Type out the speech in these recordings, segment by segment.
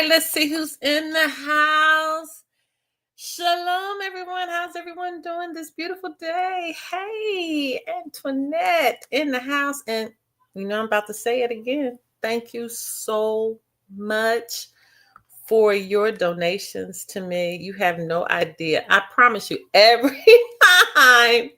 right, let's see who's in the house. Shalom, everyone. How's everyone doing this beautiful day? Hey, Antoinette in the house. And I'm about to say it again. Thank you so much for your donations to me. You have no idea. I promise you, every time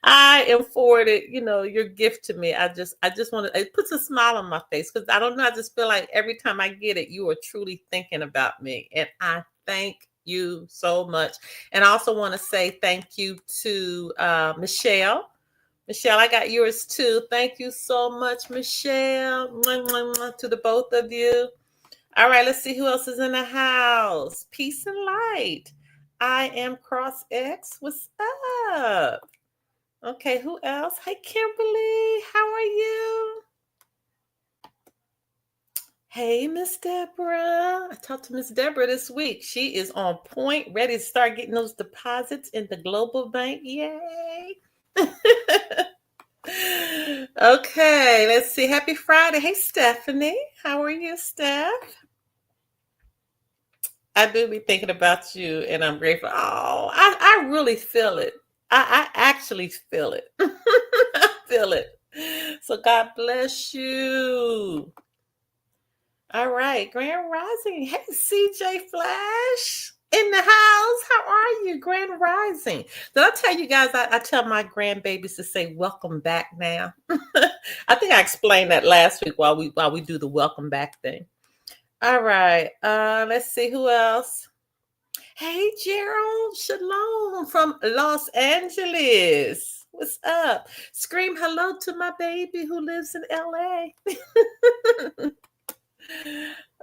I am forwarded, your gift to me, I just want to, it puts a smile on my face because I don't know. I just feel like every time I get it, you are truly thinking about me. And I thank you so much. And I also want to say thank you to Michelle. Michelle, I got yours too. Thank you so much, Michelle. Mwah, mwah, mwah, to the both of you. All right, let's see who else is in the house. Peace and light. I am Cross X. What's up? Okay, who else? Hey, Kimberly. How are you? Hey, Miss Deborah. I talked to Miss Deborah this week. She is on point, ready to start getting those deposits in the global bank. Yay. Okay, let's see. Happy Friday. Hey, Stephanie. How are you, Steph? I do be thinking about you, and I'm grateful. Oh, I really feel it. I actually feel it. I feel it. So God bless you. All right, Grand Rising. Hey, CJ Flash in the house. How are you, Grand Rising? Did I tell you guys? I tell my grandbabies to say "Welcome back" now. I think I explained that last week while we do the welcome back thing. All right. Let's see who else. Hey, Gerald. Shalom from Los Angeles. What's up? Scream hello to my baby who lives in LA.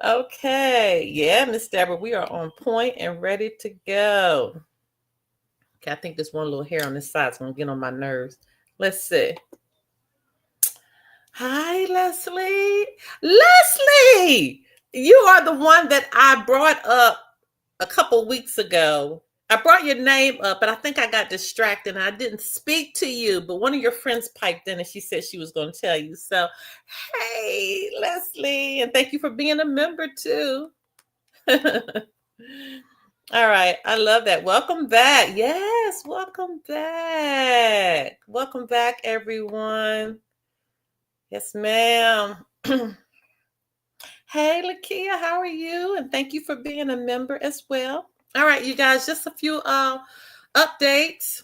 Okay. Yeah, Miss Deborah, we are on point and ready to go. Okay, I think there's one little hair on this side, so I'm getting on my nerves. Let's see. Hi, Leslie. Leslie! You are the one that I brought up a couple weeks ago. I brought your name up, but I think I got distracted and I didn't speak to you. But one of your friends piped in and she said she was going to tell you. So, hey, Leslie, and thank you for being a member too. All right, I love that. Welcome back. Yes, welcome back. Welcome back, everyone. Yes, ma'am. Hey, Lakia, how are you? And thank you for being a member as well. All right, you guys, just a few updates.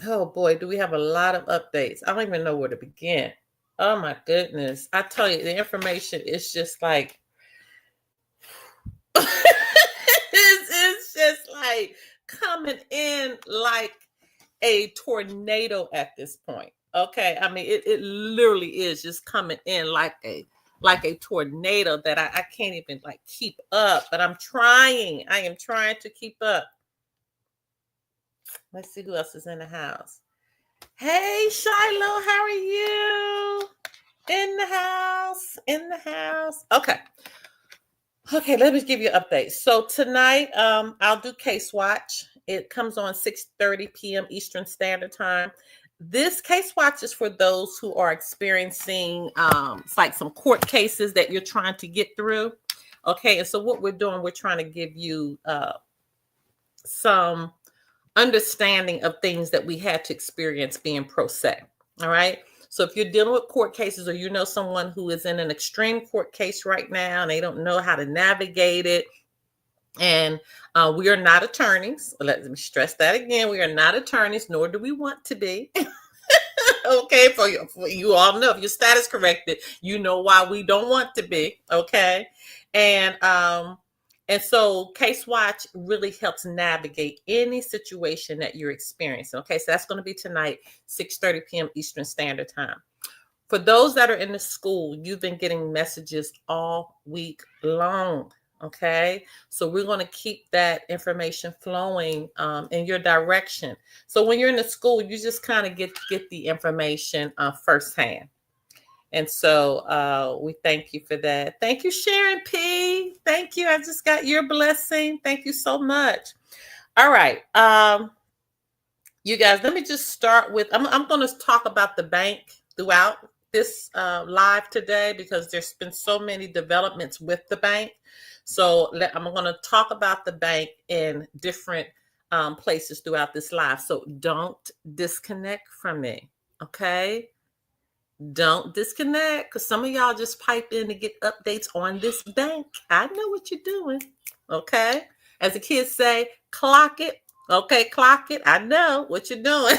Oh boy, do we have a lot of updates. I don't even know where to begin. Oh my goodness. I tell you, the information is just like it's just like coming in like a tornado at this point. Okay. I mean, it literally is just coming in like a tornado that I can't even like keep up, but I'm trying. I am trying to keep up. Let's see who else is in the house. Hey, Shiloh, how are you? In the house, in the house. Okay. Okay, let me give you an update. So tonight, I'll do Case Watch. It comes on 6:30 p.m. Eastern Standard Time. This Case Watch is for those who are experiencing it's like some court cases that you're trying to get through. Okay, and so what we're doing, we're trying to give you some understanding of things that we had to experience being pro se. All right. So if you're dealing with court cases or you know someone who is in an extreme court case right now and they don't know how to navigate it, and we are not attorneys. Let me stress that again. We are not attorneys, nor do we want to be. Okay, for you all know, if your status corrected, you know why we don't want to be. Okay, and so Case Watch really helps navigate any situation that you're experiencing. Okay, so that's going to be tonight, 6:30 p.m. Eastern Standard Time. For those that are in the school, you've been getting messages all week long. Okay, so we're going to keep that information flowing in your direction. So when you're in the school, you just kind of get the information firsthand. And so we thank you for that. Thank you, Sharon P. Thank you. I just got your blessing. Thank you so much. All right. You guys, let me just start with, I'm going to talk about the bank throughout this live today because there's been so many developments with the bank. So I'm going to talk about the bank in different places throughout this live. So don't disconnect from me. Okay. Don't disconnect, because some of y'all just pipe in to get updates on this bank. I know what you're doing. Okay. As the kids say, clock it. Okay, clock it. I know what you're doing.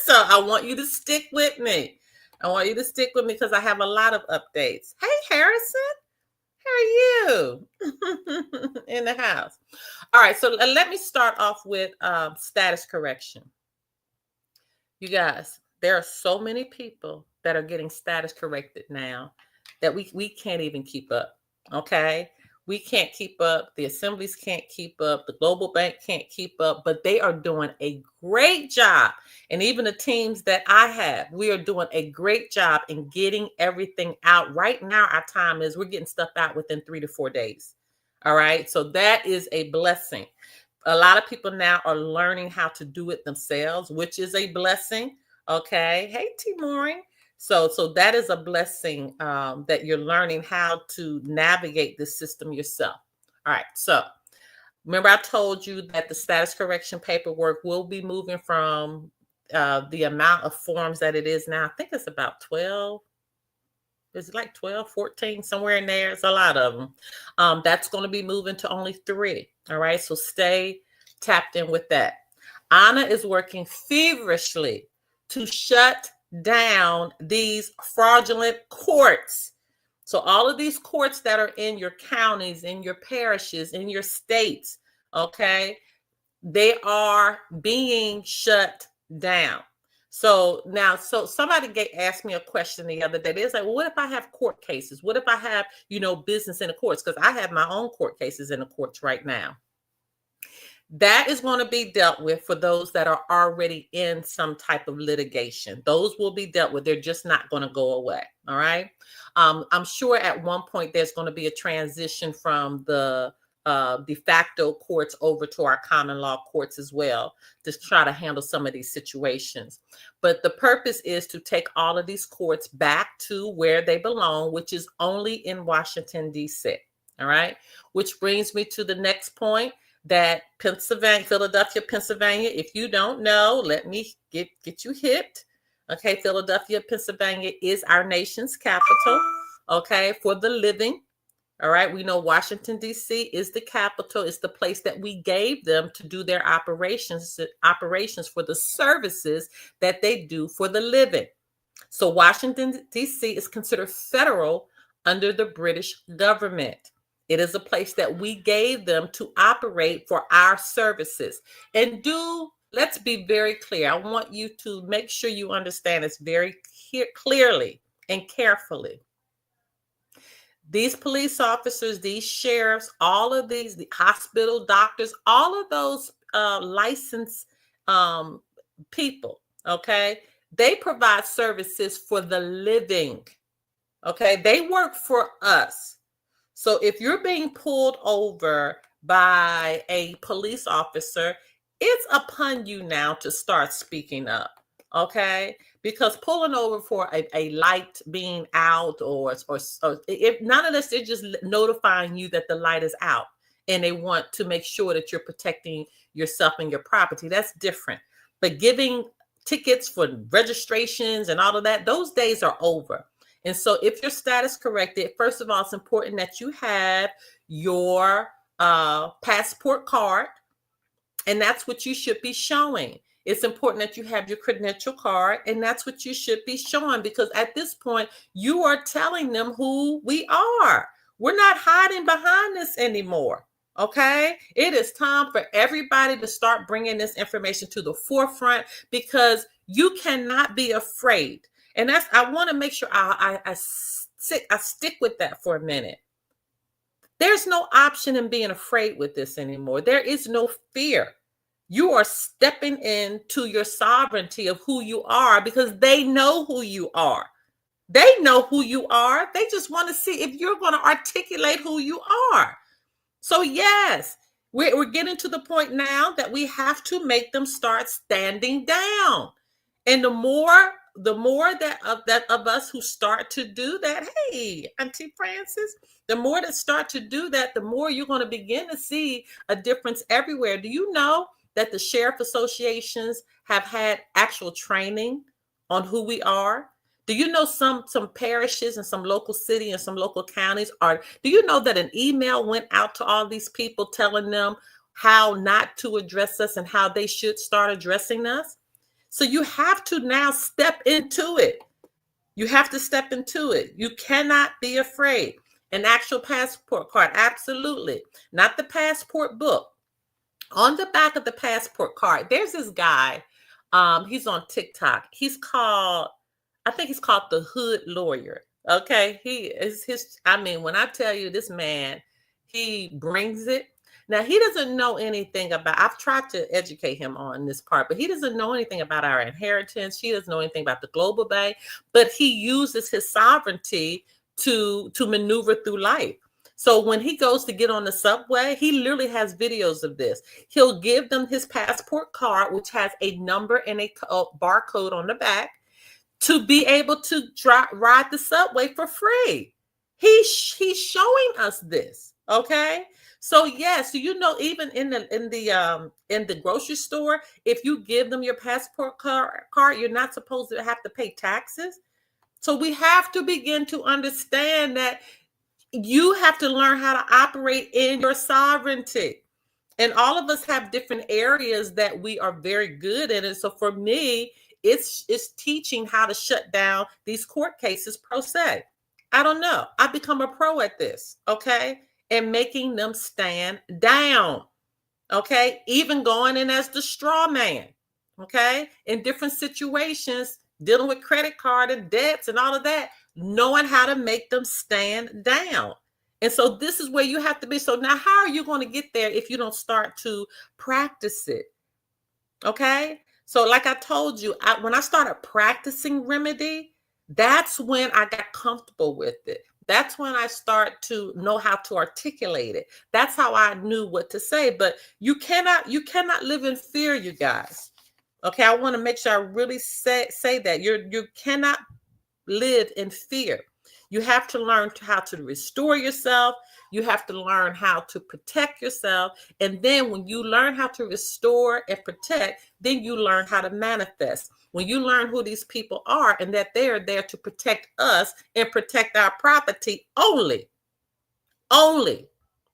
So I want you to stick with me. I want you to stick with me because I have a lot of updates. Hey, Harrison, how are you? In the house. All right, so let me start off with status correction. You guys, there are so many people that are getting status corrected now that we can't even keep up. Okay. We can't keep up. The assemblies can't keep up. The global bank can't keep up, but they are doing a great job. And even the teams that I have, we are doing a great job in getting everything out. Right now, our time is we're getting stuff out within 3 to 4 days. All right. So that is a blessing. A lot of people now are learning how to do it themselves, which is a blessing. Okay. Hey, T-Mooring. So that is a blessing that you're learning how to navigate the system yourself. All right. So remember, I told you that the status correction paperwork will be moving from the amount of forms that it is now. I think it's about 12. It's like 12, 14, somewhere in there. It's a lot of them. That's going to be moving to only 3. All right. So stay tapped in with that. Anna is working feverishly to shut down these fraudulent courts. So all of these courts that are in your counties, in your parishes, in your states, okay, they are being shut down. So now, so somebody asked me a question the other day. They was like, well, what if I have court cases? What if I have, business in the courts? Because I have my own court cases in the courts right now. That is going to be dealt with for those that are already in some type of litigation. Those will be dealt with. They're just not going to go away. All right. I'm sure at one point there's going to be a transition from the de facto courts over to our common law courts as well, to try to handle some of these situations. But the purpose is to take all of these courts back to where they belong, which is only in Washington, D.C. All right. Which brings me to the next point, that Philadelphia, Pennsylvania. If you don't know, let me get you hip. Okay. Philadelphia, Pennsylvania is our nation's capital. Okay. For the living. All right. We know Washington, D.C. is the capital. It's the place that we gave them to do their operations for the services that they do for the living. So Washington, D.C. is considered federal under the British government. It is a place that we gave them to operate for our services. And let's be very clear. I want you to make sure you understand this very clearly and carefully. These police officers, these sheriffs, all of these, the hospital doctors, all of those licensed people, okay, they provide services for the living. Okay, they work for us. So if you're being pulled over by a police officer, it's upon you now to start speaking up. Okay, because pulling over for a light being out or if none of this, they're just notifying you that the light is out and they want to make sure that you're protecting yourself and your property. That's different. But giving tickets for registrations and all of that, those days are over. And so if your status corrected, first of all, it's important that you have your passport card, and that's what you should be showing. It's important that you have your credential card, and that's what you should be showing, because at this point, you are telling them who we are. We're not hiding behind this anymore. Okay, it is time for everybody to start bringing this information to the forefront, because you cannot be afraid. And I want to make sure I stick with that for a minute. There's no option in being afraid with this anymore. There is no fear. You are stepping into your sovereignty of who you are, because they know who you are. They know who you are. They just want to see if you're going to articulate who you are. So yes, we're getting to the point now that we have to make them start standing down. And the more the more that of us who start to do that, hey, Auntie Francis, the more that start to do that, the more you're going to begin to see a difference everywhere. Do you know that the sheriff associations have had actual training on who we are? Do you know some parishes and some local city and some local counties are? Do you know that an email went out to all these people telling them how not to address us and how they should start addressing us? So you have to now step into it. You have to step into it. You cannot be afraid. An actual passport card, absolutely. Not the passport book. On the back of the passport card, there's this guy. He's on TikTok. I think he's called the Hood Lawyer. Okay. He is when I tell you this man, he brings it. Now, he doesn't know anything about, I've tried to educate him on this part, but he doesn't know anything about our inheritance. He doesn't know anything about the global bank, but he uses his sovereignty to maneuver through life. So when he goes to get on the subway, he literally has videos of this. He'll give them his passport card, which has a number and a barcode on the back, to be able to ride the subway for free. He's showing us this, okay? So yes, even in the grocery store, if you give them your passport card, you're not supposed to have to pay taxes. So we have to begin to understand that you have to learn how to operate in your sovereignty. And all of us have different areas that we are very good in. And so for me, it's teaching how to shut down these court cases pro se. I don't know. I've become a pro at this, okay? And making them stand down, okay? Even going in as the straw man, okay? In different situations, dealing with credit card and debts and all of that, knowing how to make them stand down. And so this is where you have to be. So now how are you going to get there if you don't start to practice it? Okay? So like I told you, when I started practicing Remedy, that's when I got comfortable with it. That's when I start to know how to articulate it. That's how I knew what to say. But you cannot live in fear, you guys. Okay, I want to make sure I really say that. You cannot live in fear. You have to learn how to restore yourself. You have to learn how to protect yourself. And then when you learn how to restore and protect, then you learn how to manifest. When you learn who these people are and that they are there to protect us and protect our property only.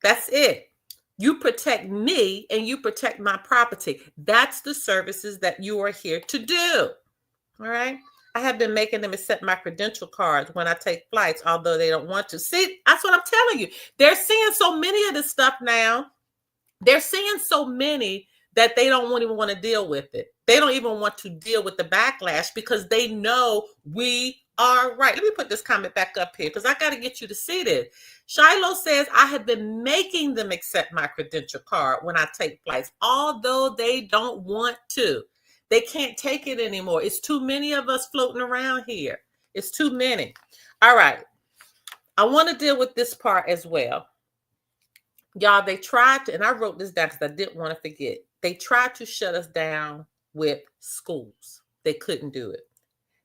That's it. You protect me and you protect my property. That's the services that you are here to do. All right. I have been making them accept my credential cards when I take flights, although they don't want to. See, that's what I'm telling you. They're seeing so many of this stuff now. They're seeing so many that they don't even want to deal with it. They don't even want to deal with the backlash because they know we are right. Let me put this comment back up here because I got to get you to see this. Shiloh says, I have been making them accept my credential card when I take flights, although they don't want to. They can't take it anymore. It's too many of us floating around here. It's too many. All right. I want to deal with this part as well. Y'all, they tried to, and I wrote this down because I didn't want to forget. They tried to shut us down with schools. They couldn't do it.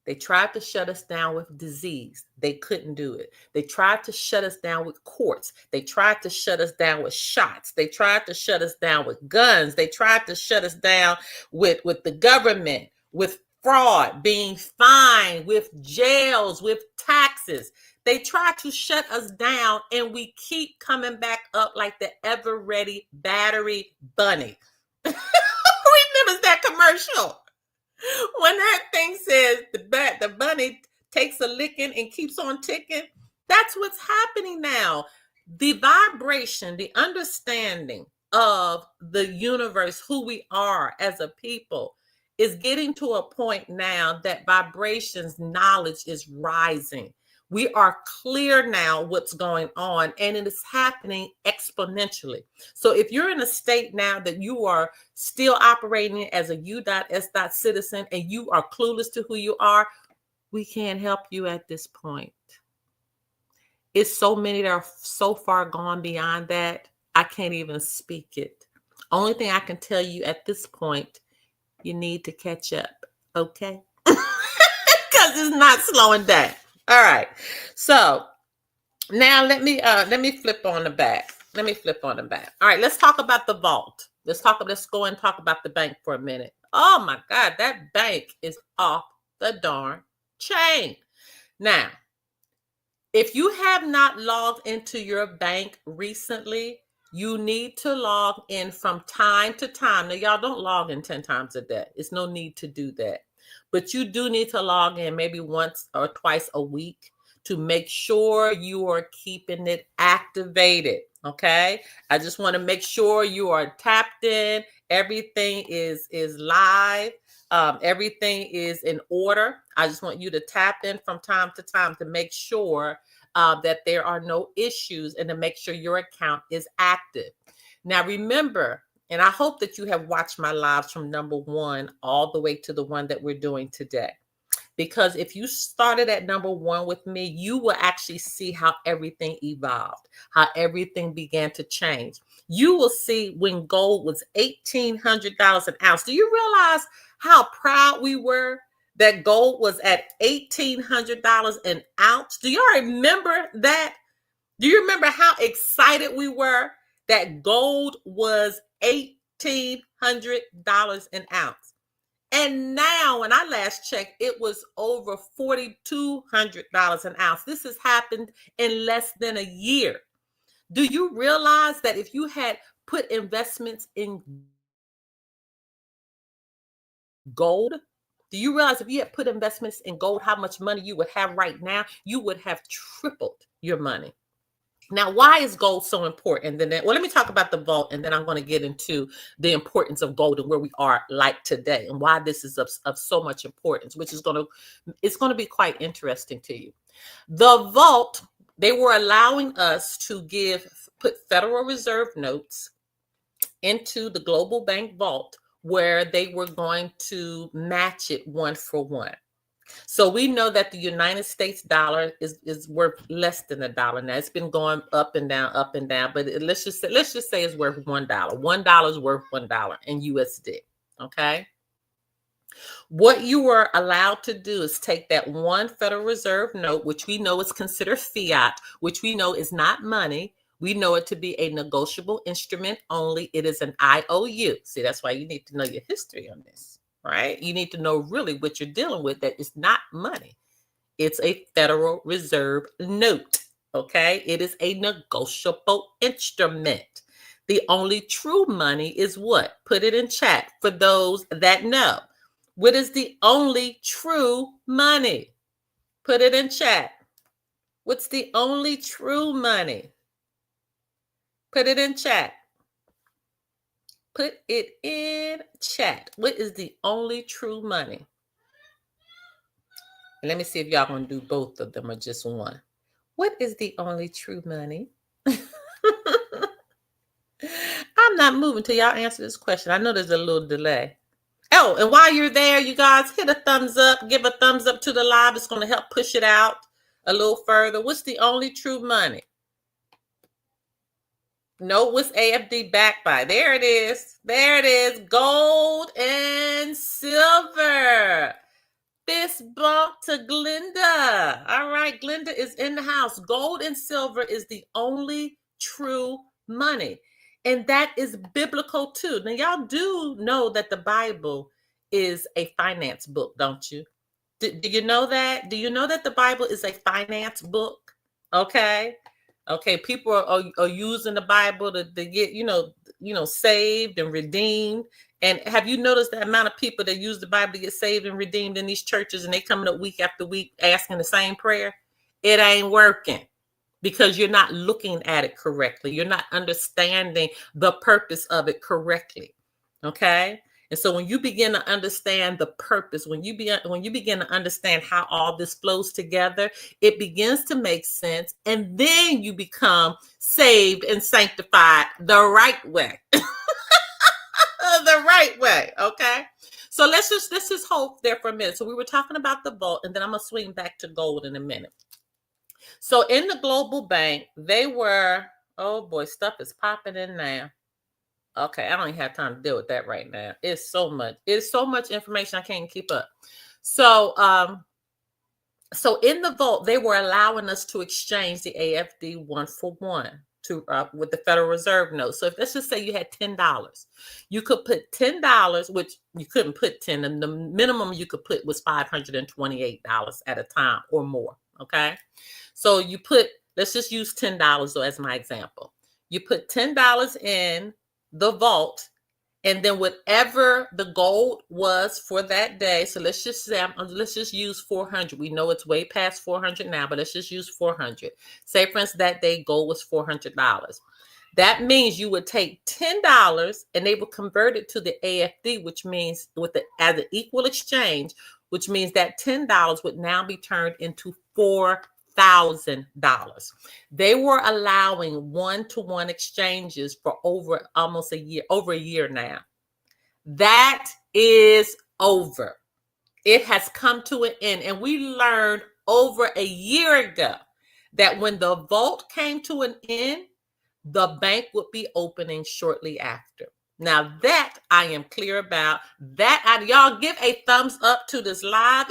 They tried to shut us down with disease. They couldn't do it. They tried to shut us down with courts. They tried to shut us down with shots. They tried to shut us down with guns. They tried to shut us down with the government, with fraud, being fined, with jails, with taxes. They tried to shut us down, and we keep coming back up like the ever-ready battery bunny. Who remembers that commercial? When that thing says the bunny takes a licking and keeps on ticking, that's what's happening now. The vibration, the understanding of the universe, who we are as a people, is getting to a point now that vibrations, knowledge is rising. We are clear now what's going on, and it is happening exponentially. So if you're in a state now that you are still operating as a U.S. citizen and you are clueless to who you are, we can't help you at this point. It's so many that are so far gone beyond that, I can't even speak it. Only thing I can tell you at this point, you need to catch up, okay? it's not slowing down. All right. So now let me flip on the back. Let me flip on the back. All right, let's talk about the vault. Let's go and talk about the bank for a minute. Oh my God, that bank is off the darn chain. Now, if you have not logged into your bank recently, you need to log in from time to time. Now, y'all don't log in 10 times a day. It's no need to do that. But you do need to log in maybe once or twice a week to make sure you are keeping it activated. Okay. I just want to make sure you are tapped in. Everything is live. Everything is in order. I just want you to tap in from time to time to make sure that there are no issues and to make sure your account is active. Now, remember, and I hope that you have watched my lives from number 1 all the way to the one that we're doing today. Because if you started at number 1 with me, you will actually see how everything evolved, how everything began to change. You will see when gold was $1,800 an ounce. Do you realize how proud we were that gold was at $1,800 an ounce? Do y'all remember that? Do you remember how excited we were that gold was $1,800 an ounce? And now, when I last checked, it was over $4,200 an ounce. This has happened in less than a year. Do you realize that if you had put investments in gold, do you realize if you had put investments in gold, how much money you would have right now? You would have tripled your money. Now, why is gold so important? And then, well, let me talk about the vault, and then I'm going to get into the importance of gold and where we are like today, and why this is of so much importance, which is it's going to be quite interesting to you. The vault, they were allowing us to put Federal Reserve notes into the global bank vault, where they were going to match it 1 for 1. So we know that the United States dollar is worth less than $1 now. It's been going up and down, but let's just say it's worth $1. $1 is worth $1 in USD. Okay. What you were allowed to do is take that one Federal Reserve note, which we know is considered fiat, which we know is not money. We know it to be a negotiable instrument only. It is an IOU. See, that's why you need to know your history on this. Right? You need to know really what you're dealing with, that it's not money. It's a Federal Reserve note. Okay? It is a negotiable instrument. The only true money is what? Put it in chat for those that know. What is the only true money? Put it in chat. What's the only true money? Put it in chat. Put it in chat. What is the only true money? And let me see if y'all gonna do both of them or just one. What is the only true money? I'm not moving till y'all answer this question. I know there's a little delay. Oh, and while you're there, you guys, hit a thumbs up. Give a thumbs up to the live. It's going to help push it out a little further. What's the only true money? No, what's AFD backed by? There it is. There it is. Gold and silver. Fist bump to Glenda. All right, Glenda is in the house. Gold and silver is the only true money. And that is biblical too. Now, y'all do know that the Bible is a finance book, don't you? Do you know that? Do you know that the Bible is a finance book? Okay. Okay, people are using the Bible to get, saved and redeemed. And have you noticed the amount of people that use the Bible to get saved and redeemed in these churches, and they coming up week after week asking the same prayer? It ain't working because you're not looking at it correctly. You're not understanding the purpose of it correctly. Okay? And so when you begin to understand the purpose, when you begin to understand how all this flows together, it begins to make sense. And then you become saved and sanctified the right way. The right way. Okay. So let's just hold there for a minute. So we were talking about the vault, and then I'm going to swing back to gold in a minute. So in the global bank, they were, oh boy, stuff is popping in now. Okay, I don't even have time to deal with that right now. It's so much information I can't keep up. So So in the vault, they were allowing us to exchange the AFD 1-for-1 to with the Federal Reserve note. So if let's just say you had $10, you could put $10, which you couldn't put 10, and the minimum you could put was $528 at a time or more. Okay, so you put, let's just use $10 as my example. You put $10 in the vault, and then whatever the gold was for that day, so let's just say, let's just use 400. We know it's way past 400 now, but let's just use 400. Say, for instance, that day gold was $400. That means you would take $10 and they would convert it to the AFD, which means as an equal exchange, which means that $10 would now be turned into $4,000. They were allowing one-to-one exchanges for over a year now. That is over. It has come to an end. And we learned over a year ago that when the vault came to an end, the bank would be opening shortly after. Now that I am clear about that. Y'all give a thumbs up to this live.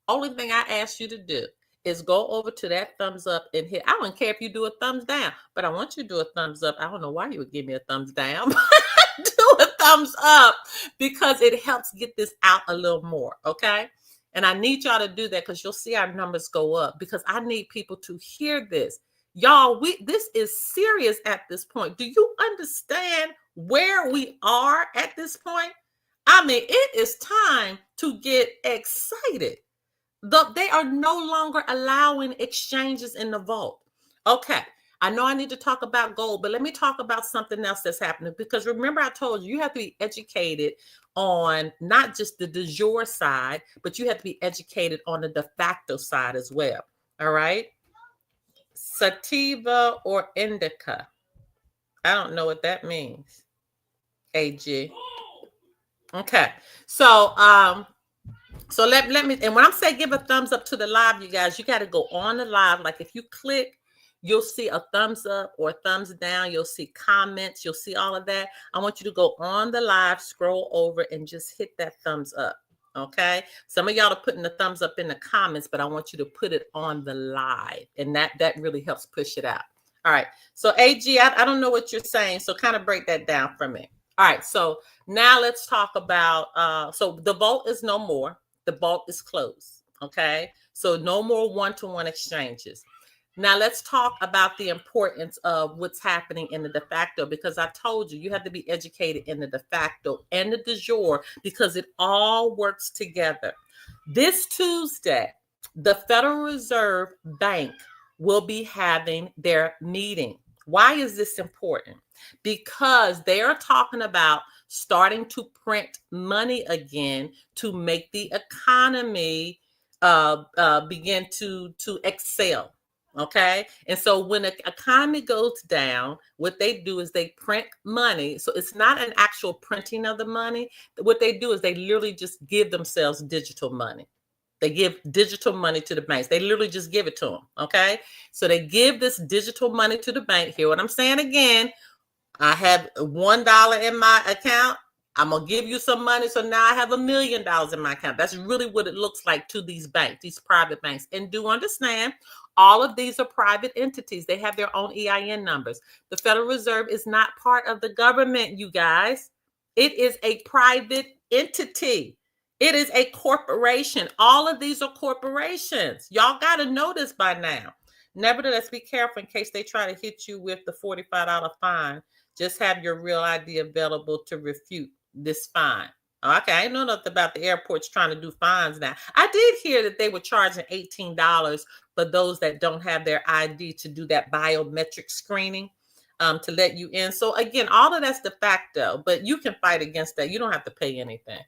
Only thing I ask you to do is go over to that thumbs up and hit. I don't care if you do a thumbs down, but I want you to do a thumbs up. I don't know why you would give me a thumbs down. Do a thumbs up because it helps get this out a little more. Okay. And I need y'all to do that because you'll see our numbers go up, because I need people to hear this. Y'all, this is serious at this point. Do you understand where we are at this point? I mean, it is time to get excited. They are no longer allowing exchanges in the vault. Okay, I know I need to talk about gold, but let me talk about something else that's happening, because remember I told you have to be educated on not just the de jure side, but you have to be educated on the de facto side as well. All right. Sativa or indica. I don't know what that means. AG. Okay. So let me, and when I'm saying give a thumbs up to the live, you guys, you got to go on the live. Like if you click, you'll see a thumbs up or a thumbs down. You'll see comments. You'll see all of that. I want you to go on the live, scroll over, and just hit that thumbs up. Okay. Some of y'all are putting the thumbs up in the comments, but I want you to put it on the live, and that really helps push it out. All right. So AG, I don't know what you're saying. So kind of break that down for me. All right. So now let's talk about, so the vault is no more. The vault is closed. Okay. So no more one-to-one exchanges. Now let's talk about the importance of what's happening in the de facto, because I told you have to be educated in the de facto and the de jure, because it all works together. This Tuesday, the Federal Reserve Bank will be having their meeting. Why is this important? Because they are talking about starting to print money again to make the economy begin to excel. Okay. And so when the economy goes down, what they do is they print money. So it's not an actual printing of the money. What they do is they literally just give themselves digital money. They give digital money to the banks. They literally just give it to them. Okay. So they give this digital money to the bank. Hear what I'm saying again? I have $1 in my account. I'm going to give you some money. So now I have $1 million in my account. That's really what it looks like to these banks, these private banks. And do understand, all of these are private entities. They have their own EIN numbers. The Federal Reserve is not part of the government, you guys. It is a private entity. It is a corporation. All of these are corporations. Y'all got to know this by now. Nevertheless, be careful in case they try to hit you with the $45 fine. Just have your real ID available to refute this fine. Okay, I know nothing about the airports trying to do fines now. I did hear that they were charging $18 for those that don't have their ID to do that biometric screening to let you in. So again, all of that's de facto, but you can fight against that. You don't have to pay anything.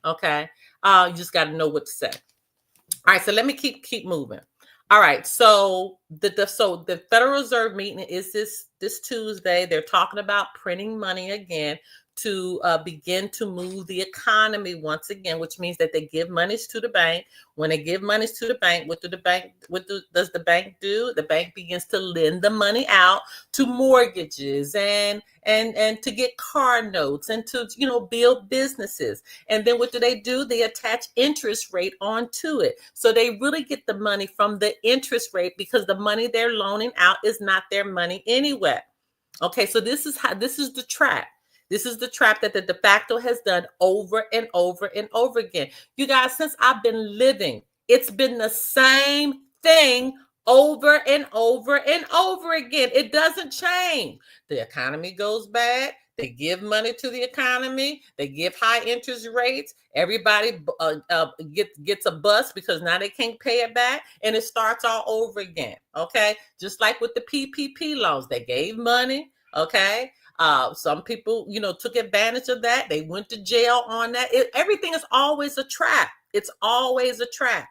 Okay, you just got to know what to say. All right, so let me keep moving. All right, so the Federal Reserve meeting is this Tuesday. They're talking about printing money again to begin to move the economy once again, which means that they give monies to the bank. When they give monies to the bank, does the bank do? The bank begins to lend the money out to mortgages and to get car notes and to, build businesses. And then what do? They attach interest rate onto it. So they really get the money from the interest rate because the money they're loaning out is not their money anyway. Okay, so this is the trap. This is the trap that the de facto has done over and over and over again. You guys, since I've been living, it's been the same thing over and over and over again. It doesn't change. The economy goes bad. They give money to the economy. They give high interest rates. Everybody gets a bust because now they can't pay it back, and it starts all over again. Okay, just like with the PPP loans, they gave money. Okay, some people, took advantage of that. They went to jail on that. Everything is always a trap. It's always a trap.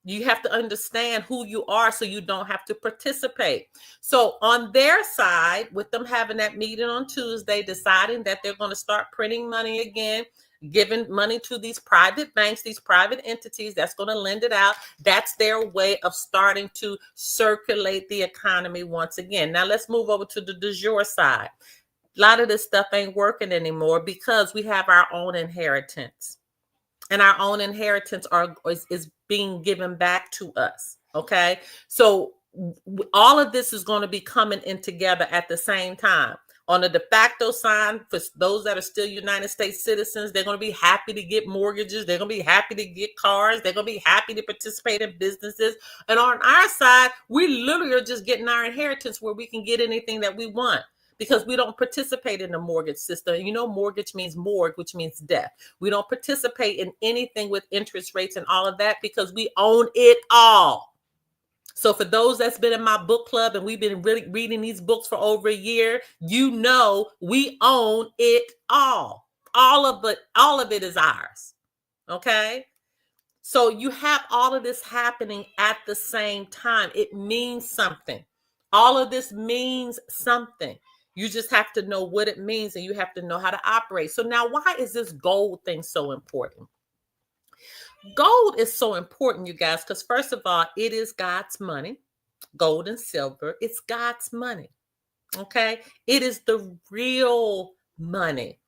You have to understand who you are so you don't have to participate. So on their side, with them having that meeting on Tuesday, deciding that they're going to start printing money again, giving money to these private banks, these private entities that's going to lend it out. That's their way of starting to circulate the economy once again. Now let's move over to the du jour side. A lot of this stuff ain't working anymore because we have our own inheritance. And our own inheritance is being given back to us. Okay. So all of this is going to be coming in together at the same time. On the de facto side, for those that are still United States citizens, they're going to be happy to get mortgages. They're going to be happy to get cars. They're going to be happy to participate in businesses. And on our side, we literally are just getting our inheritance where we can get anything that we want, because we don't participate in the mortgage system. Mortgage means morgue, which means death. We don't participate in anything with interest rates and all of that because we own it all. So for those that's been in my book club and we've been really reading these books for over a year, we own it all. All of it is ours. Okay? So you have all of this happening at the same time. It means something. All of this means something. You just have to know what it means, and you have to know how to operate. So now, why is this gold thing so important? Gold is so important, you guys, because first of all, it is God's money. Gold and silver, it's God's money. Okay? It is the real money.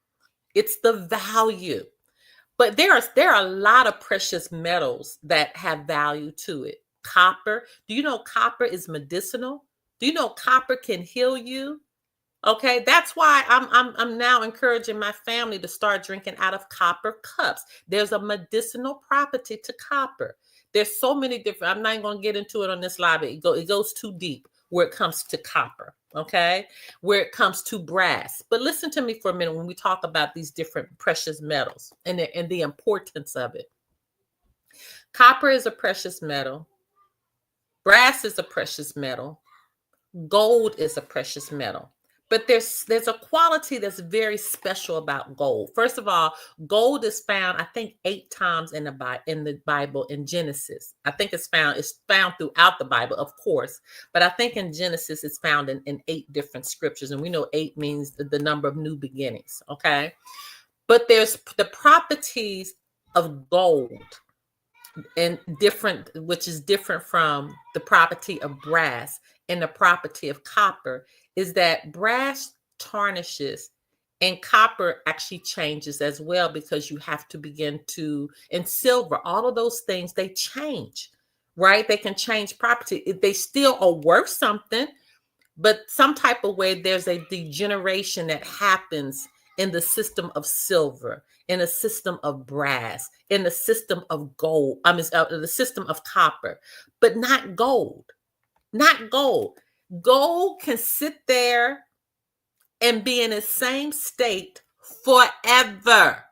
It's the value. But there are a lot of precious metals that have value to it. Copper. Do you know copper is medicinal? Do you know copper can heal you? Okay, that's why I'm now encouraging my family to start drinking out of copper cups. There's a medicinal property to copper. There's so many different. I'm not even going to get into it on this live. It goes too deep where it comes to copper. Okay, where it comes to brass. But listen to me for a minute when we talk about these different precious metals and the importance of it. Copper is a precious metal. Brass is a precious metal. Gold is a precious metal. But there's a quality that's very special about gold. First of all, gold is found, I think, 8 times in the Bible in Genesis. I think it's found throughout the Bible, of course. But I think in Genesis, it's found in 8 different scriptures. And we know 8 means the number of new beginnings. Okay. But there's the properties of gold and which is different from the property of brass and the property of copper, is that brass tarnishes and copper actually changes as well, because you have to begin to, and silver, all of those things, they change, right? They can change property. They still are worth something, but some type of way there's a degeneration that happens in the system of silver, in the system of brass, in the system of gold, the system of copper, but not gold. Not gold. Gold can sit there and be in the same state forever.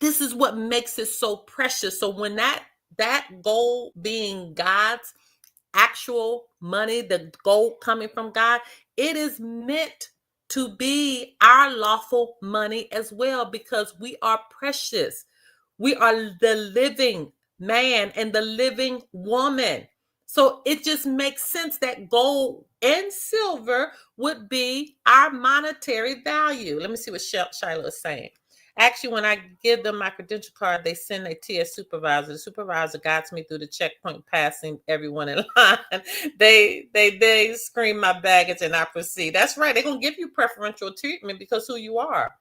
This is what makes it so precious. So when that gold being God's actual money, the gold coming from God, it is meant to be our lawful money as well, because we are precious. We are the living man and the living woman. So it just makes sense that gold and silver would be our monetary value. Let me see what Shiloh is saying. Actually, when I give them my credential card, they send a TS supervisor. The supervisor guides me through the checkpoint, passing everyone in line. They screen my baggage and I proceed. That's right. They're gonna give you preferential treatment because who you are.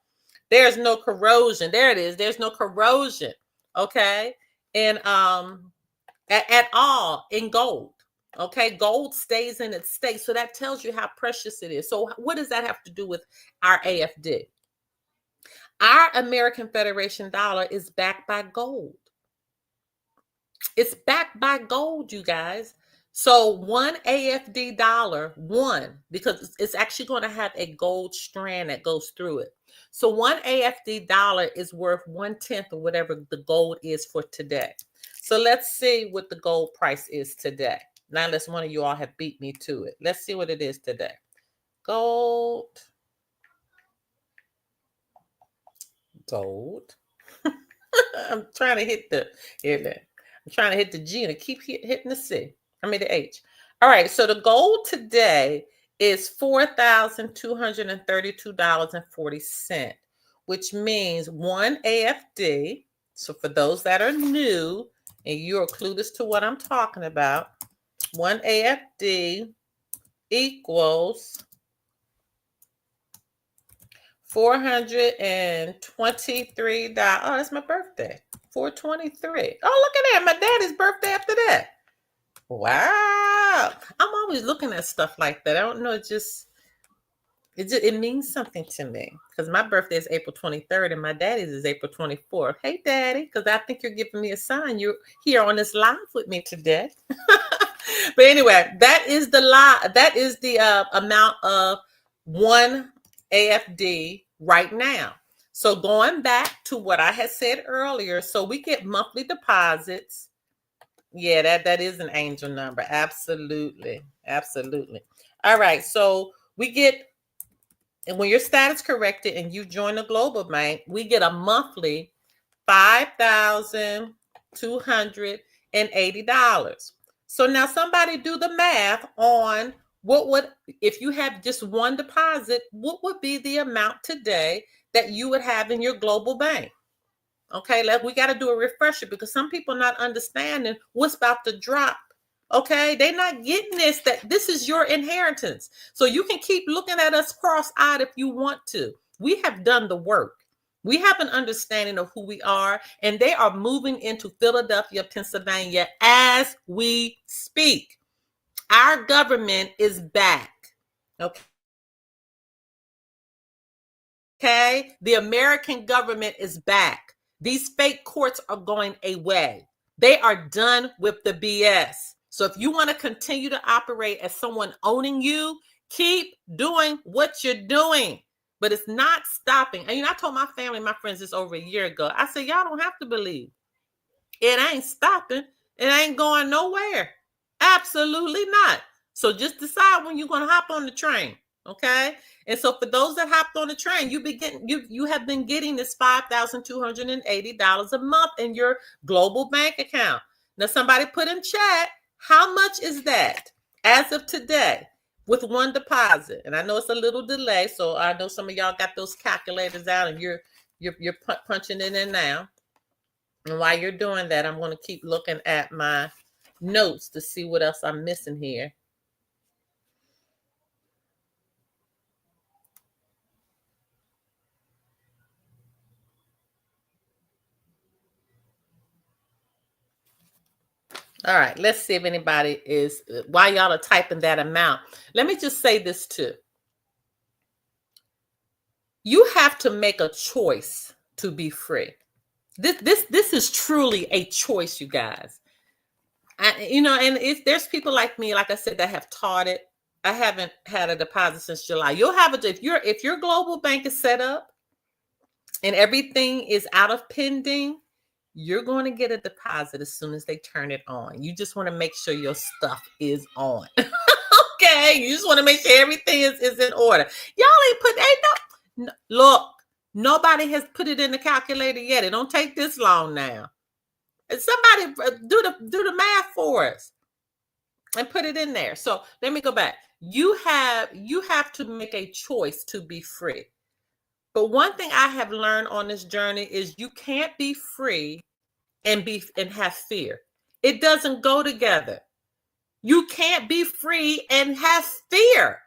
There's no corrosion. There it is. There's no corrosion. Okay, and at all in gold. Okay, gold stays in its state, so that tells you how precious it is. So what does that have to do with our AFD? Our American Federation dollar is backed by gold. It's backed by gold, you guys. So one AFD dollar, because it's actually going to have a gold strand that goes through it. So one AFD dollar is worth 1/10 of whatever the gold is for today. So let's see what the gold price is today. Now, unless one of you all have beat me to it. Let's see what it is today. Gold. I'm trying to hit the I'm trying to hit the G and I keep hitting the C. I mean the H. All right, so the gold today is $4,232.40, which means one AFD. So for those that are new and you're clueless to what I'm talking about, one AFD equals $423. Oh, that's my birthday. 423. Oh, look at that. My daddy's birthday after that. Wow. I'm always looking at stuff like that. I don't know. It means something to me because my birthday is April 23rd and my daddy's is April 24th. Hey, Daddy, because I think you're giving me a sign. You're here on this live with me today. But anyway, that is the amount of one AFD right now. So going back to what I had said earlier, so we get monthly deposits. Yeah, that is an angel number. Absolutely. Absolutely. All right. So we get, and when your status corrected and you join the Global Bank, we get a monthly $5,280. So now somebody do the math on what would, if you have just one deposit, what would be the amount today that you would have in your Global Bank? Okay, we got to do a refresher because some people are not understanding what's about to drop. Okay, they're not getting that this is your inheritance. So you can keep looking at us cross-eyed if you want to. We have done the work. We have an understanding of who we are, and they are moving into Philadelphia, Pennsylvania as we speak. Our government is back. Okay, the American government is back. These fake courts are going away. They are done with the BS. So if you want to continue to operate as someone owning you, keep doing what you're doing. But it's not stopping. And I told my family, my friends, this over a year ago. I said, y'all don't have to believe. It ain't stopping. It ain't going nowhere. Absolutely not. So just decide when you're going to hop on the train. Okay. And so for those that hopped on the train, you have been getting this $5,280 a month in your Global Bank account. Now somebody put in chat, how much is that as of today with one deposit? And I know it's a little delay, so I know some of y'all got those calculators out and you're punching it in now. And while you're doing that, I'm going to keep looking at my notes to see what else I'm missing here. All right, let's see if anybody is, while y'all are typing that amount, let me just say this too. You have to make a choice to be free. This is truly a choice, you guys. And there's people like me, like I said, that have taught it. I haven't had a deposit since July. You'll have it if your Global Bank is set up and everything is out of pending. You're going to get a deposit as soon as they turn it on. You just want to make sure your stuff is on. Okay, you just want to make sure everything is in order. Y'all look, nobody has put it in the calculator yet. It don't take this long now. Somebody do the math for us. and put it in there. So let me go back. You have to make a choice to be free. But one thing I have learned on this journey is you can't be free and have fear. It doesn't go together. You can't be free and have fear.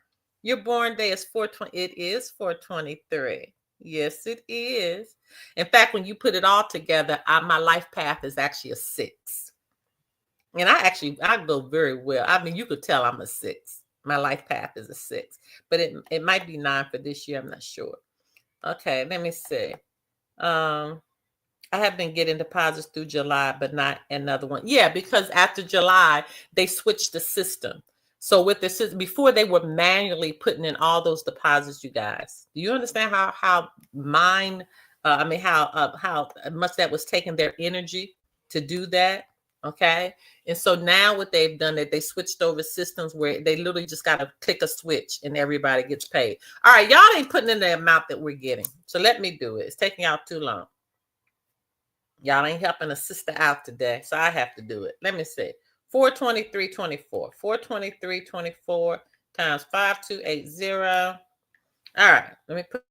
Your born day is 420. It is 423. Yes, it is. In fact, when you put it all together, my life path is actually a 6. And I go very well. I mean, you could tell I'm a 6. My life path is a 6. But it might be 9 for this year. I'm not sure. Okay, let me see. I have been getting deposits through July, but not another one. Yeah, because after July, they switched the system. So with the system, before they were manually putting in all those deposits, you guys. Do you understand how much that was taking their energy to do that? Okay. And so now what they've done is they switched over systems where they literally just got to click a switch and everybody gets paid. All right, y'all ain't putting in the amount that we're getting. So let me do it. It's taking y'all too long. Y'all ain't helping a sister out today, so I have to do it. Let me see. 423.24. 423.24 times 5280. All right, let me put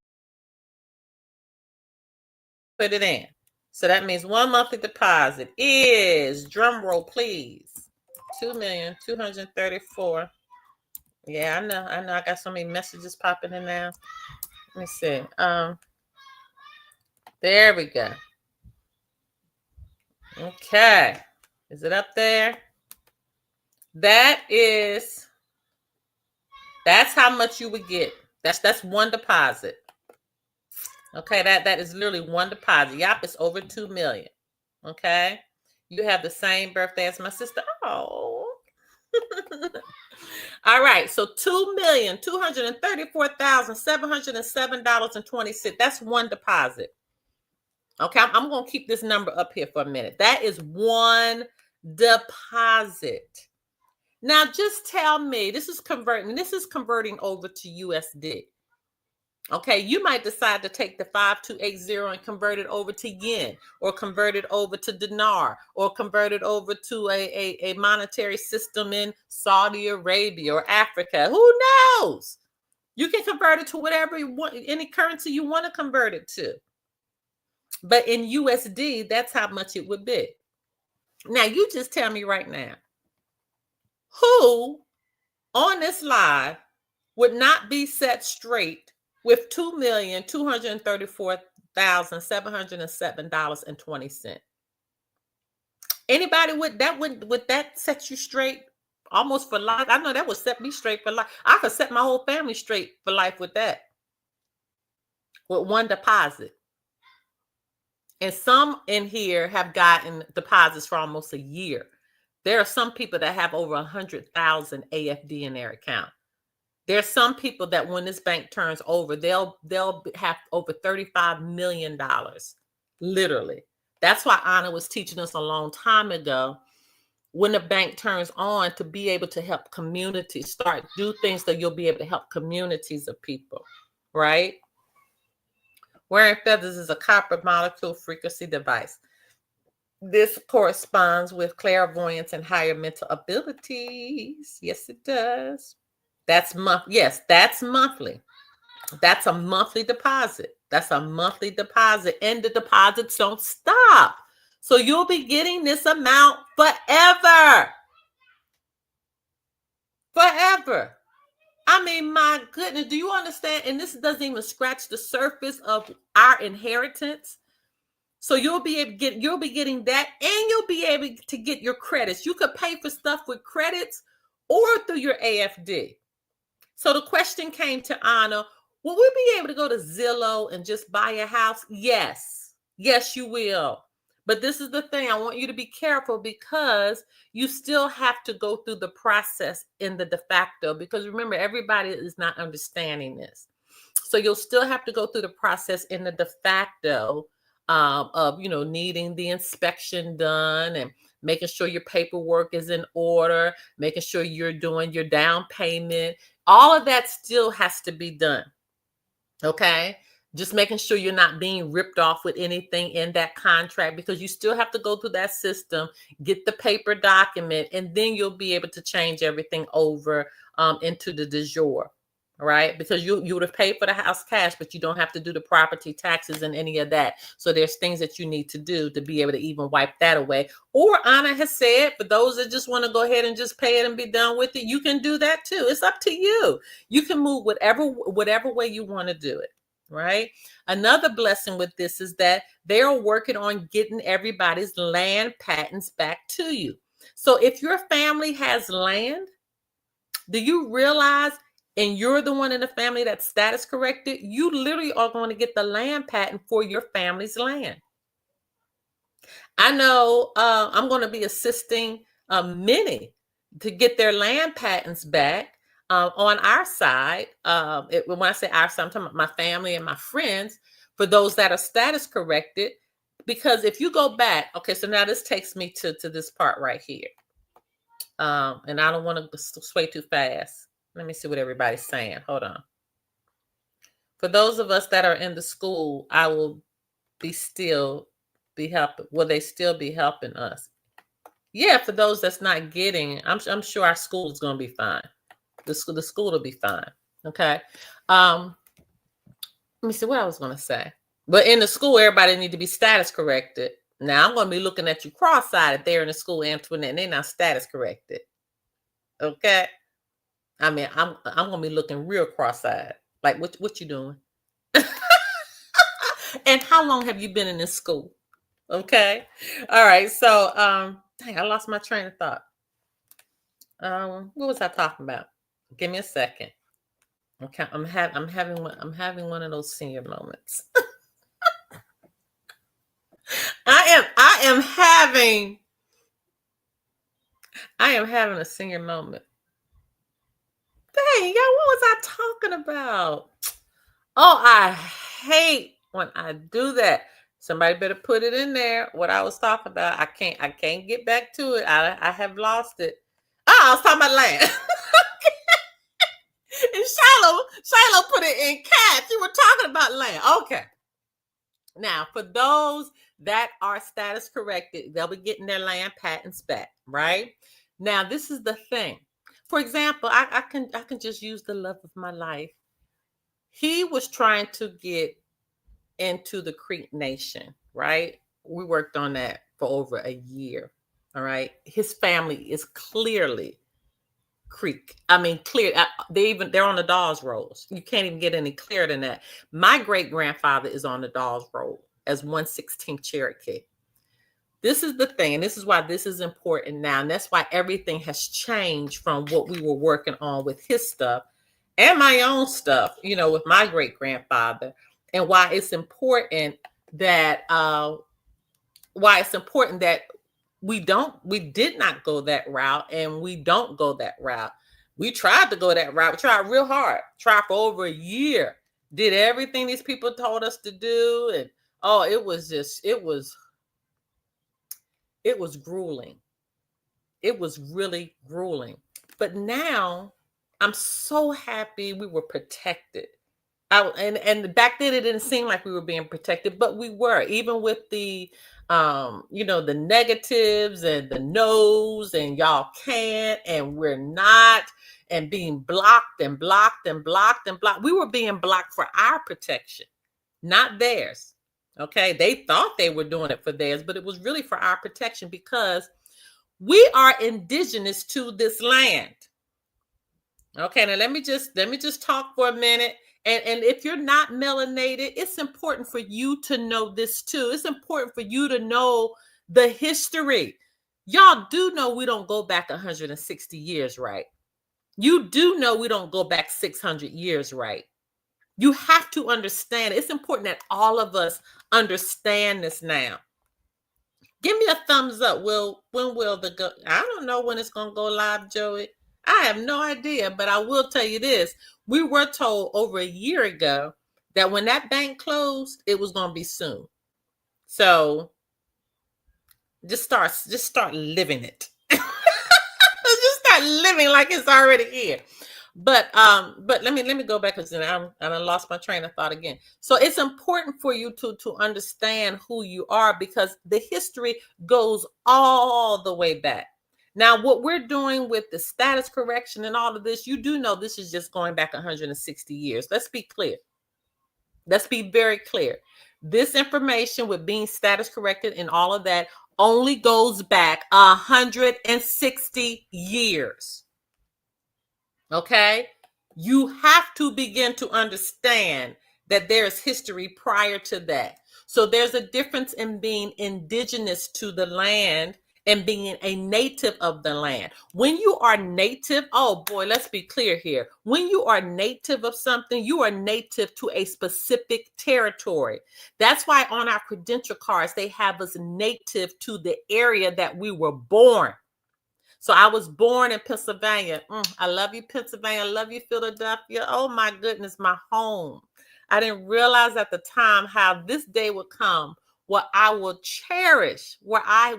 it in. So that means one monthly deposit is, drum roll please, 2,234,000. Yeah, I know. I got so many messages popping in now. Let me see. There we go. Okay. Is it up there? That's how much you would get. That's one deposit. Okay, that is literally one deposit. Yep, it's over 2 million. Okay. You have the same birthday as my sister. Oh. All right, so $2,234,707.20. That's one deposit. Okay, I'm going to keep this number up here for a minute. That is one deposit. Now, just tell me, this is converting over to USD. Okay, you might decide to take the 5280 and convert it over to yen, or convert it over to dinar, or convert it over to a monetary system in Saudi Arabia or Africa. Who knows? You can convert it to whatever you want, any currency you want to convert it to. But in USD, that's how much it would be. Now, you just tell me right now, who on this live would not be set straight with $2,234,707.20? Anybody would that set you straight almost for life? I know that would set me straight for life. I could set my whole family straight for life with that. With one deposit. And some in here have gotten deposits for almost a year. There are some people that have over 100,000 AFD in their account. There's some people that when this bank turns over, they'll have over $35 million, literally. That's why Anna was teaching us a long time ago, when the bank turns on, to be able to help communities, do things that you'll be able to help communities of people, right? Wearing feathers is a copper molecule frequency device. This corresponds with clairvoyance and higher mental abilities. Yes, it does. That's monthly. Yes, that's monthly. That's a monthly deposit. That's a monthly deposit. And the deposits don't stop. So you'll be getting this amount forever. Forever. I mean, my goodness, do you understand? And this doesn't even scratch the surface of our inheritance. So you'll be getting that, and you'll be able to get your credits. You could pay for stuff with credits or through your AFD. So the question came to Anna, will we be able to go to Zillow and just buy a house? Yes. Yes, you will. But this is the thing. I want you to be careful, because you still have to go through the process in the de facto, because remember, everybody is not understanding this. So you'll still have to go through the process in the de facto of, needing the inspection done and making sure your paperwork is in order, making sure you're doing your down payment. All of that still has to be done. Okay. Just making sure you're not being ripped off with anything in that contract, because you still have to go through that system, get the paper document, and then you'll be able to change everything over into the de jure, right? Because you would have paid for the house cash, but you don't have to do the property taxes and any of that. So there's things that you need to do to be able to even wipe that away. Or Anna has said, for those that just want to go ahead and just pay it and be done with it, you can do that too. It's up to you. You can move whatever way you want to do it. Right. Another blessing with this is that they're working on getting everybody's land patents back to you. So if your family has land, do you realize, and you're the one in the family that's status corrected, you literally are going to get the land patent for your family's land. I know I'm going to be assisting many to get their land patents back. On our side, when I say our side, I'm talking about my family and my friends, for those that are status corrected. Because if you go back, okay, so now this takes me to this part right here. And I don't want to sway too fast. Let me see what everybody's saying. Hold on. For those of us that are in the school, I will be helping. Will they still be helping us? Yeah, for those that's not getting, I'm sure our school is going to be fine. The school will be fine. Okay. Let me see what I was going to say. But in the school, everybody need to be status corrected. Now I'm going to be looking at you cross-eyed there in the school, Antoinette, and they're not status corrected. Okay. I mean, I'm going to be looking real cross-eyed. Like, what you doing? And how long have you been in this school? Okay. All right. So, dang, I lost my train of thought. What was I talking about? Give me a second. Okay, I'm having one of those senior moments. I am having a senior moment. Dang, y'all, what was I talking about? Oh, I hate when I do that. Somebody better put it in there. What I was talking about. I can't get back to it. I have lost it. Oh, I was talking about land. And Shiloh put it in caps. You were talking about land. Okay. Now, for those that are status corrected, they'll be getting their land patents back, right? Now, this is the thing. For example, I can just use the love of my life. He was trying to get into the Creek Nation, right? We worked on that for over a year. All right. His family is clearly Creek. I mean, clear. They're on the Dawes Rolls. You can't even get any clearer than that. My great grandfather is on the Dawes Roll as 1/16 Cherokee. This is the thing, and this is why this is important now, and that's why everything has changed from what we were working on with his stuff and my own stuff. With my great grandfather, and why it's important that we did not go that route, and we don't go that route. We tried to go that route. We tried real hard. Tried for over a year. Did everything these people told us to do. And it was grueling. It was really grueling. But now I'm so happy we were protected. And back then it didn't seem like we were being protected, but we were, even with the the negatives and the no's and y'all can't and we're not, and being blocked and blocked and blocked and blocked. We were being blocked for our protection, not theirs. Okay. They thought they were doing it for theirs, but it was really for our protection, because we are indigenous to this land. Okay. Now let me just talk for a minute. And if you're not melanated, it's important for you to know this too. It's important for you to know the history. Y'all do know we don't go back 160 years, right? You do know we don't go back 600 years, right? You have to understand. It's important that all of us understand this now. Give me a thumbs up. When will I don't know when it's going to go live, Joey. I have no idea, but I will tell you this. We were told over a year ago that when that bank closed, it was going to be soon. So just start living it. Just start living like it's already here. But let me go back because I lost my train of thought again. So it's important for you to understand who you are, because the history goes all the way back. Now, what we're doing with the status correction and all of this, you do know this is just going back 160 years. Let's be clear. Let's be very clear. This information with being status corrected and all of that only goes back 160 years. Okay? You have to begin to understand that there is history prior to that. So there's a difference in being indigenous to the land and being a native of the land. When you are native, oh boy, let's be clear here. When you are native of something, you are native to a specific territory. That's why on our credential cards, they have us native to the area that we were born. So I was born in Pennsylvania. I love you, Pennsylvania. I love you, Philadelphia. Oh my goodness, my home. I didn't realize at the time how this day would come where I will cherish, where I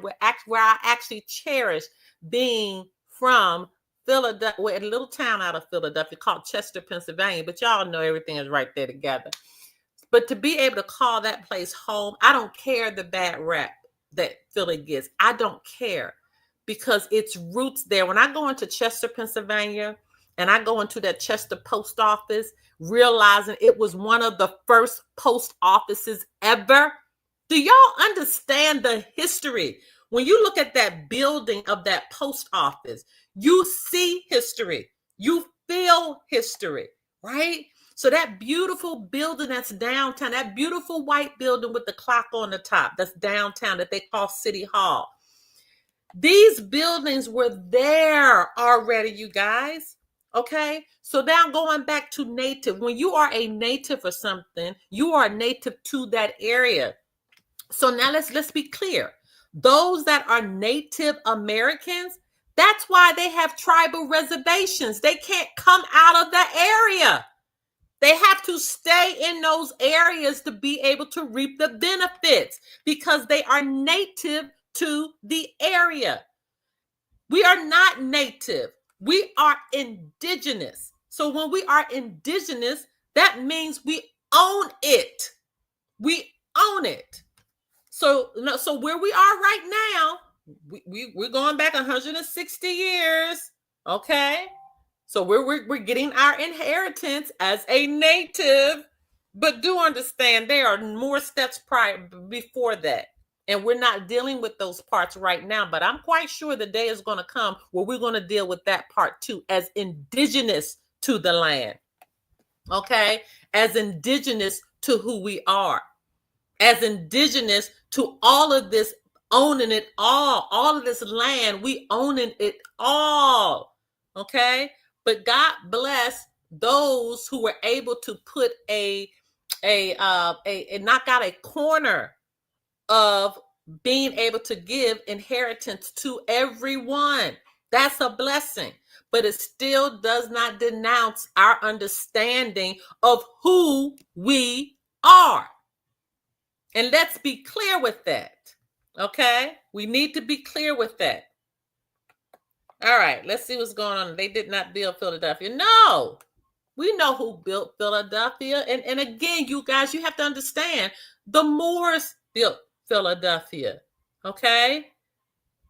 actually cherish being from Philadelphia, a little town out of Philadelphia called Chester, Pennsylvania. But y'all know everything is right there together. But to be able to call that place home, I don't care the bad rap that Philly gets. I don't care, because its roots there. When I go into Chester, Pennsylvania, and I go into that Chester post office, realizing it was one of the first post offices ever. Do y'all understand the history? When you look at that building of that post office, you see history. You feel history, right? So that beautiful building that's downtown, that beautiful white building with the clock on the top, that's downtown, that they call City Hall. These buildings were there already, you guys. Okay. So now going back to native, when you are a native or something, you are native to that area. So now let's be clear. Those that are Native Americans, that's why they have tribal reservations. They can't come out of the area. They have to stay in those areas to be able to reap the benefits, because they are native to the area. We are not native. We are indigenous. So when we are indigenous, that means we own it. We own it. So where we are right now, we're going back 160 years. Okay. So we're getting our inheritance as a native, but do understand there are more steps before that. And we're not dealing with those parts right now, but I'm quite sure the day is going to come where we're going to deal with that part too, as indigenous to the land. Okay? As indigenous to who we are. As indigenous to all of this, owning it all of this land, we owning it all. Okay? But God bless those who were able to put a knock out a corner of being able to give inheritance to everyone. That's a blessing, but it still does not denounce our understanding of who we are. And let's be clear with that. Okay? We need to be clear with that. All right, let's see what's going on. They did not build Philadelphia. No, we know who built Philadelphia. And again, you guys, you have to understand, the Moors built Philadelphia. Okay?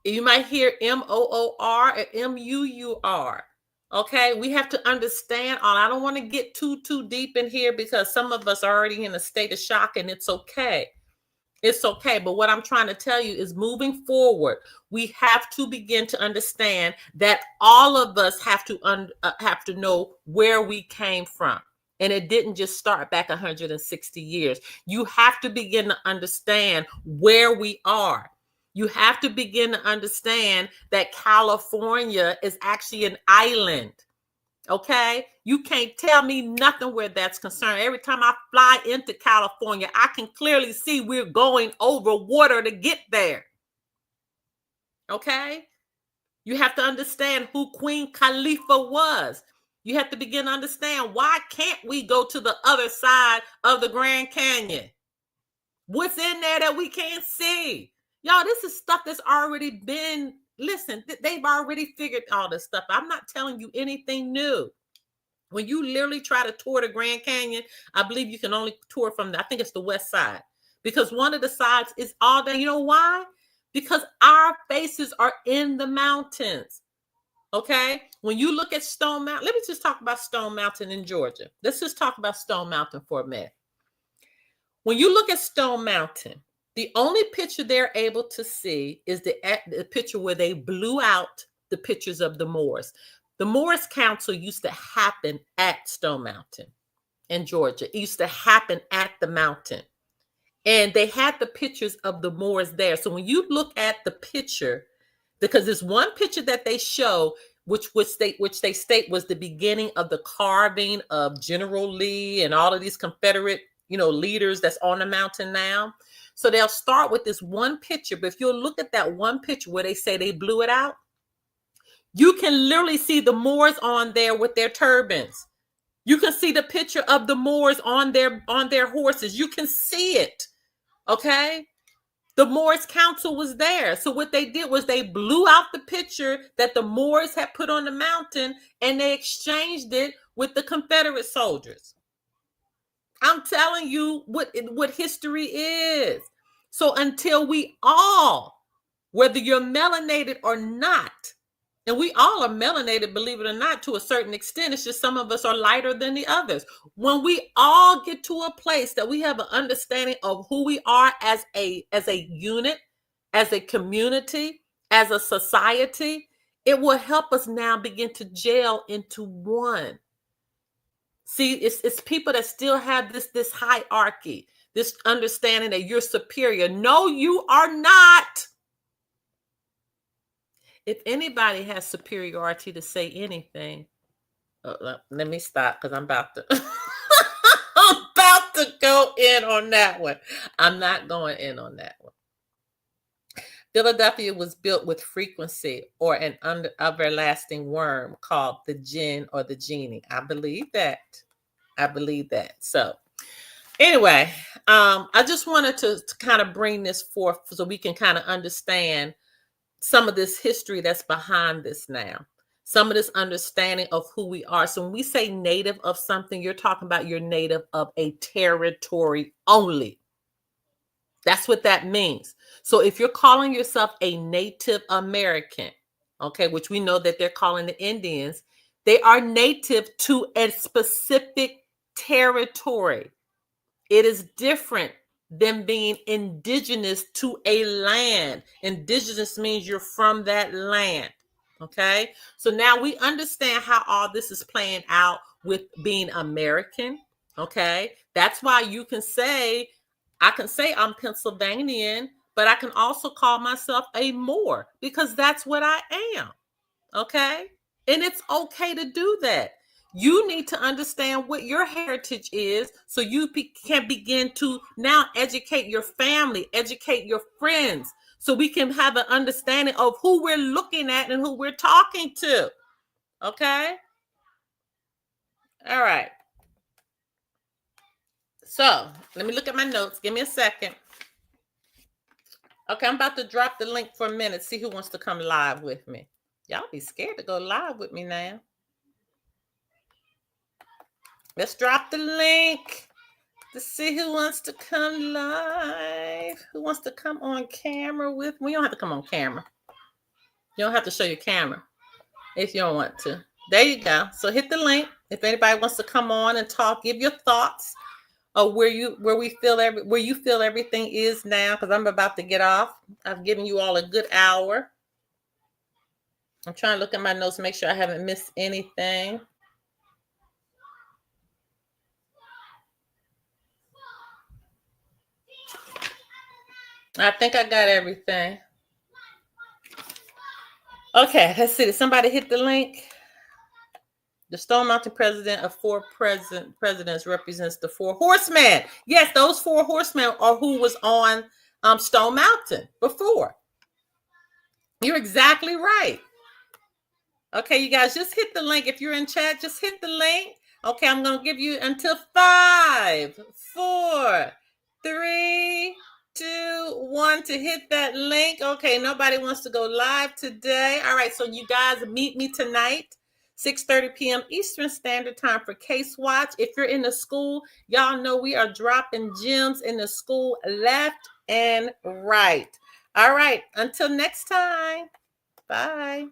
You might hear M-O-O-R or M-U-U-R. Okay? We have to understand. I don't want to get too deep in here, because some of us are already in a state of shock, and it's okay. It's okay. But what I'm trying to tell you is, moving forward, we have to begin to understand that all of us have to know where we came from. And it didn't just start back 160 years. You have to begin to understand where we are. You have to begin to understand that California is actually an island. Okay? You can't tell me nothing where that's concerned. Every time I fly into California, I can clearly see we're going over water to get there. Okay? You have to understand who Queen Khalifa was. You have to begin to understand, why can't we go to the other side of the Grand Canyon? What's in there that we can't see? Y'all, this is stuff that's already been, listen, they've already figured all this stuff. I'm not telling you anything new. When you literally try to tour the Grand Canyon, I believe you can only tour from I think it's the west side, because one of the sides is all day. You know why? Because our faces are in the mountains. Okay. When you look at Stone Mountain, let me just talk about Stone Mountain in Georgia. Let's just talk about Stone Mountain for a minute. When you look at Stone Mountain, the only picture they're able to see is the picture where they blew out the pictures of the Moors. The Moors Council used to happen at Stone Mountain in Georgia. It used to happen at the mountain. And they had the pictures of the Moors there. So when you look at the picture, because there's one picture that they show, which they state was the beginning of the carving of General Lee and all of these Confederate, leaders that's on the mountain now. So they'll start with this one picture. But if you'll look at that one picture where they say they blew it out, you can literally see the Moors on there with their turbans. You can see the picture of the Moors on their horses. You can see it. Okay. The Moors Council was there. So what they did was they blew out the picture that the Moors had put on the mountain, and they exchanged it with the Confederate soldiers. I'm telling you what history is. So until we all, whether you're melanated or not, and we all are melanated, believe it or not, to a certain extent. It's just some of us are lighter than the others. When we all get to a place that we have an understanding of who we are as a unit, as a community, as a society, it will help us now begin to gel into one. See, it's people that still have this hierarchy, this understanding that you're superior. No, you are not. If anybody has superiority to say anything, let me stop, because I'm about to I'm about to go in on that one. I'm not going in on that one. Philadelphia was built with frequency or an everlasting worm called the jinn or the genie. I believe that. So anyway, I just wanted to kind of bring this forth so we can kind of understand some of this history that's behind this now, some of this understanding of who we are. So when we say native of something, you're talking about you're native of a territory only. That's what that means. So if you're calling yourself a Native American, okay, which we know that they're calling the Indians, they are native to a specific territory. It is different than being indigenous to a land. Indigenous means you're from that land. Okay. So now we understand how all this is playing out with being American. Okay. That's why you can say, I can say I'm Pennsylvanian, but I can also call myself a Moor, because that's what I am. Okay. And it's okay to do that. You need to understand what your heritage is so you can begin to now educate your family, educate your friends, so we can have an understanding of who we're looking at and who we're talking to. Okay? All right. So let me look at my notes. Give me a second. Okay, I'm about to drop the link for a minute. See who wants to come live with me. Y'all be scared to go live with me now. Let's drop the link to see who wants to come live. Who wants to come on camera with me? You don't have to come on camera. You don't have to show your camera if you don't want to. There you go. So hit the link. If anybody wants to come on and talk, give your thoughts of where you feel everything is now, because I'm about to get off. I've given you all a good hour. I'm trying to look at my notes, make sure I haven't missed anything. I think I got everything. Okay, let's see. Did somebody hit the link? The Stone Mountain president of four presidents represents the four horsemen. Yes, those four horsemen are who was on Stone Mountain before. You're exactly right. Okay, you guys, just hit the link. If you're in chat, just hit the link. Okay, I'm going to give you until 5, 4, 3, 2, 1 to hit that link. Okay, nobody wants to go live today. All right, so you guys meet me tonight, 6:30 p.m. Eastern Standard Time for Case Watch. If you're in the school, y'all know we are dropping gems in the school left and right. All right. Until next time. Bye.